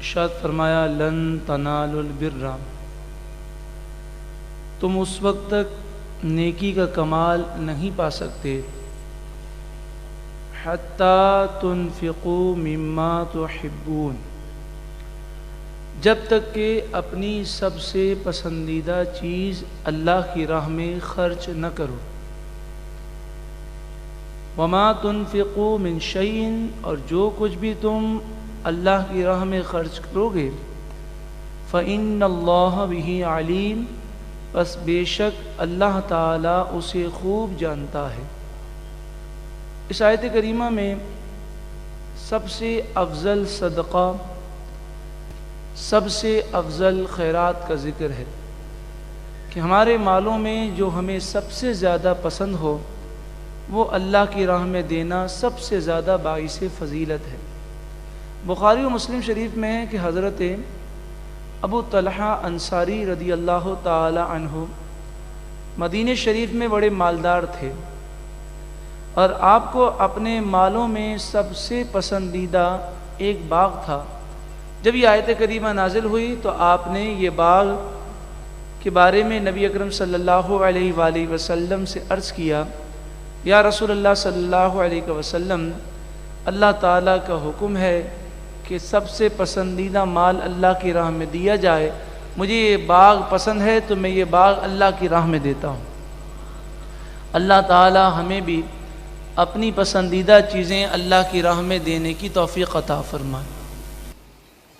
ارشاد فرمایا لن تنالوا البر، تم اس وقت تک نیکی کا کمال نہیں پا سکتے حتی تنفقوا مما تحبون، جب تک کہ اپنی سب سے پسندیدہ چیز اللہ کی راہ میں خرچ نہ کرو۔ وما تنفقوا من شیء، اور جو کچھ بھی تم اللہ کی راہ میں خرچ کرو گے فإن اللہ بہ علیم، بس بے شک اللہ تعالیٰ اسے خوب جانتا ہے۔ اس آیت کریمہ میں سب سے افضل صدقہ، سب سے افضل خیرات کا ذکر ہے کہ ہمارے مالوں میں جو ہمیں سب سے زیادہ پسند ہو وہ اللہ کی راہ میں دینا سب سے زیادہ باعث فضیلت ہے۔ بخاری و مسلم شریف میں ہے کہ حضرت ابو طلحہ انصاری رضی اللہ تعالی عنہ مدینہ شریف میں بڑے مالدار تھے، اور آپ کو اپنے مالوں میں سب سے پسندیدہ ایک باغ تھا۔ جب یہ آیت کریمہ نازل ہوئی تو آپ نے یہ باغ کے بارے میں نبی اکرم صلی اللہ علیہ وآلہ وسلم سے عرض کیا، یا رسول اللہ صلی اللہ علیہ وسلم، اللہ تعالیٰ کا حکم ہے کہ سب سے پسندیدہ مال اللہ کی راہ میں دیا جائے، مجھے یہ باغ پسند ہے تو میں یہ باغ اللہ کی راہ میں دیتا ہوں۔ اللہ تعالیٰ ہمیں بھی اپنی پسندیدہ چیزیں اللہ کی راہ میں دینے کی توفیق عطا فرمائے۔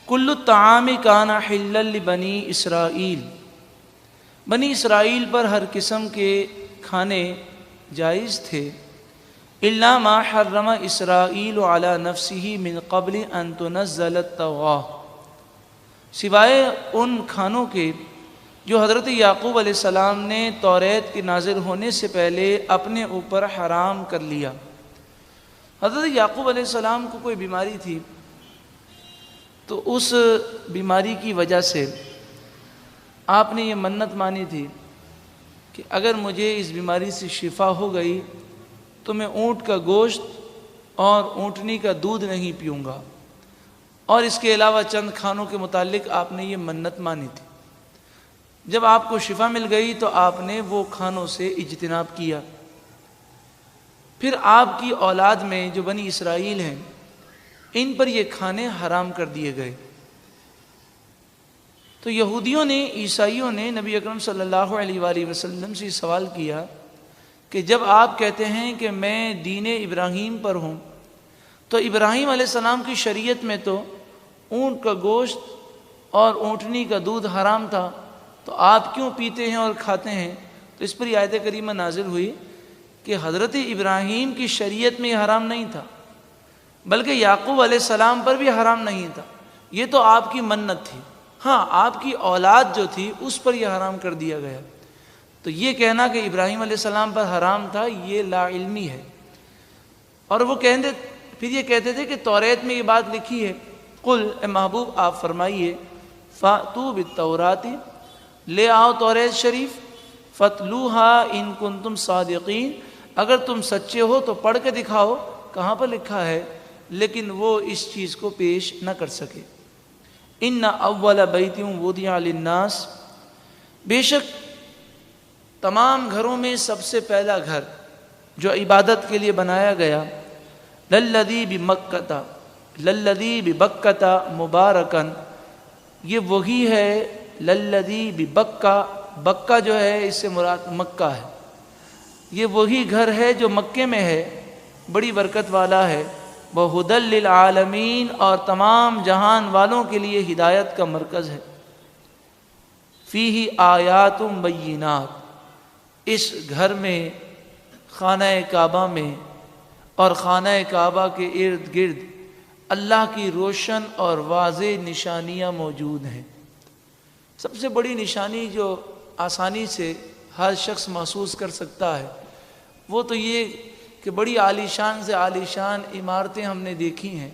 کل الطعام کان حلا لبنی اسرائیل، بنی اسرائیل پر ہر قسم کے کھانے جائز تھے، الا ما حرم اسرائیل علی نفسہ من قبل ان تنزل التوراۃ، سوائے ان کھانوں کے جو حضرت یعقوب علیہ السلام نے توریت کے نازل ہونے سے پہلے اپنے اوپر حرام کر لیا۔ حضرت یعقوب علیہ السلام کو کوئی بیماری تھی، تو اس بیماری کی وجہ سے آپ نے یہ منت مانی تھی کہ اگر مجھے اس بیماری سے شفا ہو گئی تو میں اونٹ کا گوشت اور اونٹنی کا دودھ نہیں پیوں گا، اور اس کے علاوہ چند کھانوں کے متعلق آپ نے یہ منت مانی تھی۔ جب آپ کو شفا مل گئی تو آپ نے وہ کھانوں سے اجتناب کیا۔ پھر آپ کی اولاد میں جو بنی اسرائیل ہیں ان پر یہ کھانے حرام کر دیے گئے۔ تو یہودیوں نے، عیسائیوں نے نبی اکرم صلی اللہ علیہ وآلہ وسلم سے سوال کیا کہ جب آپ کہتے ہیں کہ میں دین ابراہیم پر ہوں، تو ابراہیم علیہ السلام کی شریعت میں تو اونٹ کا گوشت اور اونٹنی کا دودھ حرام تھا، تو آپ کیوں پیتے ہیں اور کھاتے ہیں؟ تو اس پر یہ آیت کریمہ نازل ہوئی کہ حضرت ابراہیم کی شریعت میں یہ حرام نہیں تھا، بلکہ یعقوب علیہ السلام پر بھی حرام نہیں تھا، یہ تو آپ کی منت تھی۔ ہاں، آپ کی اولاد جو تھی اس پر یہ حرام کر دیا گیا۔ تو یہ کہنا کہ ابراہیم علیہ السلام پر حرام تھا یہ لا علمی ہے۔ اور وہ پھر یہ کہتے تھے کہ توریت میں یہ بات لکھی ہے، قل، اے محبوب آپ فرمائیے، فَأْتُوا بِالتَّوْرَاةِ، لے آؤ توریت شریف، فَاتْلُوهَا إِن كُنتُمْ صَادِقِينَ، اگر تم سچے ہو تو پڑھ کے دکھاؤ کہاں پر لکھا ہے، لیکن وہ اس چیز کو پیش نہ کر سکے۔ ان اول بیت وضع للناس، بے شک تمام گھروں میں سب سے پہلا گھر جو عبادت کے لیے بنایا گیا، للذی ببکۃ مبارکن، یہ وہی ہے للذی ببکہ، بکہ جو ہے اس سے مراد مکہ ہے، یہ وہی گھر ہے جو مکے میں ہے، بڑی برکت والا ہے، وہدی للعالمین، اور تمام جہان والوں کے لیے ہدایت کا مرکز ہے، فیہ آیات بینات، اس گھر میں، خانہ کعبہ میں اور خانہ کعبہ کے ارد گرد اللہ کی روشن اور واضح نشانیاں موجود ہیں۔ سب سے بڑی نشانی جو آسانی سے ہر شخص محسوس کر سکتا ہے وہ تو یہ کہ بڑی عالی شان سے عالی شان عمارتیں ہم نے دیکھی ہیں،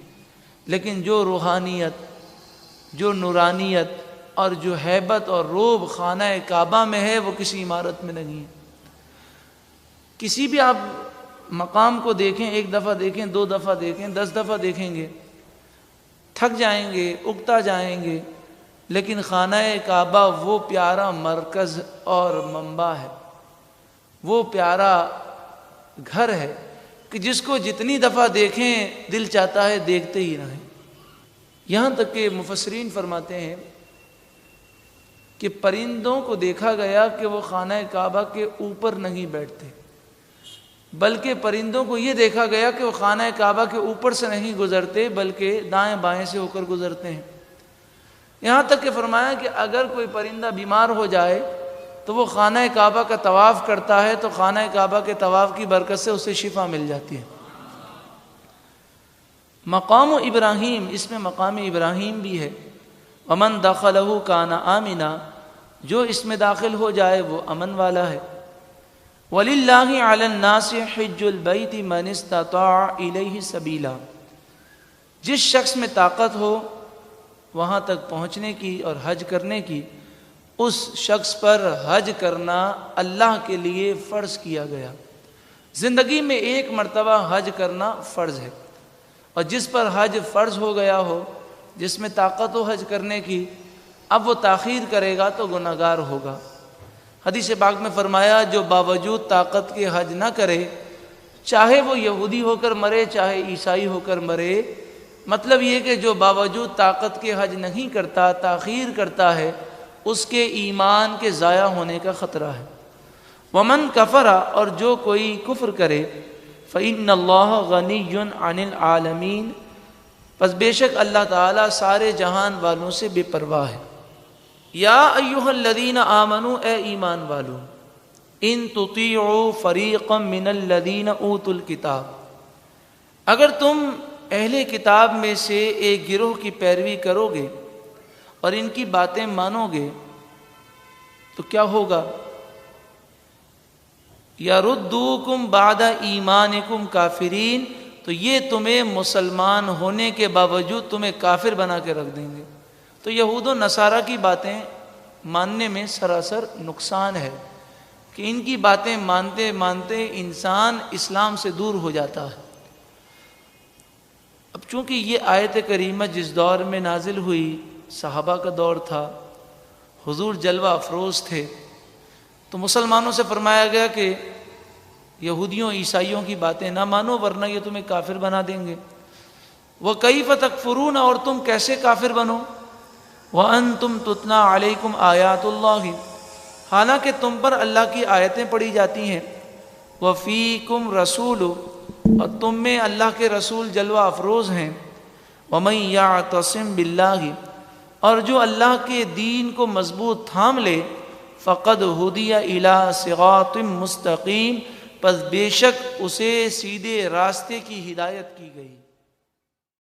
لیکن جو روحانیت، جو نورانیت اور جو ہیبت اور روب خانہ کعبہ میں ہے وہ کسی عمارت میں نہیں ہے۔ کسی بھی آپ مقام کو دیکھیں، ایک دفعہ دیکھیں، دو دفعہ دیکھیں، 10 دفعہ دیکھیں گے، تھک جائیں گے، اگتا جائیں گے، لیکن خانہ کعبہ وہ پیارا مرکز اور منبع ہے، وہ پیارا گھر ہے کہ جس کو جتنی دفعہ دیکھیں دل چاہتا ہے دیکھتے ہی رہیں۔ یہاں تک کہ مفسرین فرماتے ہیں کہ پرندوں کو دیکھا گیا کہ وہ خانہ کعبہ کے اوپر نہیں بیٹھتے، بلکہ پرندوں کو یہ دیکھا گیا کہ وہ خانہ کعبہ کے اوپر سے نہیں گزرتے بلکہ دائیں بائیں سے ہو کر گزرتے ہیں۔ یہاں تک کہ فرمایا کہ اگر کوئی پرندہ بیمار ہو جائے تو وہ خانہ کعبہ کا طواف کرتا ہے تو خانہ کعبہ کے طواف کی برکت سے اسے شفا مل جاتی ہے۔ مقام ابراہیم، اس میں مقام ابراہیم بھی ہے، ومن دخلہ کان آمنا، جو اس میں داخل ہو جائے وہ امن والا ہے۔ وَلِلَّهِ عَلَى النَّاسِ حِجُّ الْبَيْتِ مَنِ اسْتَطَاعَ إِلَيْهِ سَبِيلًا، جس شخص میں طاقت ہو وہاں تک پہنچنے کی اور حج کرنے کی، اس شخص پر حج کرنا اللہ کے لیے فرض کیا گیا۔ زندگی میں ایک مرتبہ حج کرنا فرض ہے، اور جس پر حج فرض ہو گیا ہو، جس میں طاقت ہو حج کرنے کی، اب وہ تاخیر کرے گا تو گناہگار ہوگا۔ حدیث پاک میں فرمایا جو باوجود طاقت کے حج نہ کرے، چاہے وہ یہودی ہو کر مرے چاہے عیسائی ہو کر مرے، مطلب یہ کہ جو باوجود طاقت کے حج نہیں کرتا، تاخیر کرتا ہے، اس کے ایمان کے ضائع ہونے کا خطرہ ہے۔ ومن کفر، اور جو کوئی کفر کرے، فإن اللہ غنی عن العالمین، پس بے شک اللہ تعالیٰ سارے جہان والوں سے بے پرواہ ہے۔ یا ایھا الذین آمنوا، اے ایمان والو، ان تطیعوا فریقا من الذین اوتوا الکتاب، اگر تم اہل کتاب میں سے ایک گروہ کی پیروی کرو گے اور ان کی باتیں مانو گے تو کیا ہوگا؟ یردوکم بعد ایمانکم کافرین، تو یہ تمہیں مسلمان ہونے کے باوجود تمہیں کافر بنا کے رکھ دیں گے۔ تو یہود و نصارہ کی باتیں ماننے میں سراسر نقصان ہے کہ ان کی باتیں مانتے مانتے انسان اسلام سے دور ہو جاتا ہے۔ اب چونکہ یہ آیت کریمہ جس دور میں نازل ہوئی صحابہ کا دور تھا، حضور جلوہ افروز تھے، تو مسلمانوں سے فرمایا گیا کہ یہودیوں عیسائیوں کی باتیں نہ مانو ورنہ یہ تمہیں کافر بنا دیں گے۔ وَكَيْفَ تَكْفُرُونَ، اور تم کیسے کافر بنو؟ وَأَنْتُمْ تُتْلَىٰ عَلَيْكُمْ آیَاتُ اللَّهِ، حالانکہ تم پر اللہ کی آیتیں پڑھی جاتی ہیں۔ وَفِيكُمْ رَسُولُ، اور تم میں اللہ کے رسول جلوہ افروز ہیں۔ وَمَن يَعْتَصِم بِاللَّهِ، اور جو اللہ کے دین کو مضبوط تھام لے، فَقَدْ هُدِيَ إِلَىٰ صِرَاطٍ مُسْتَقِيمٍ، پس بے شک اسے سیدھے راستے کی ہدایت کی گئی۔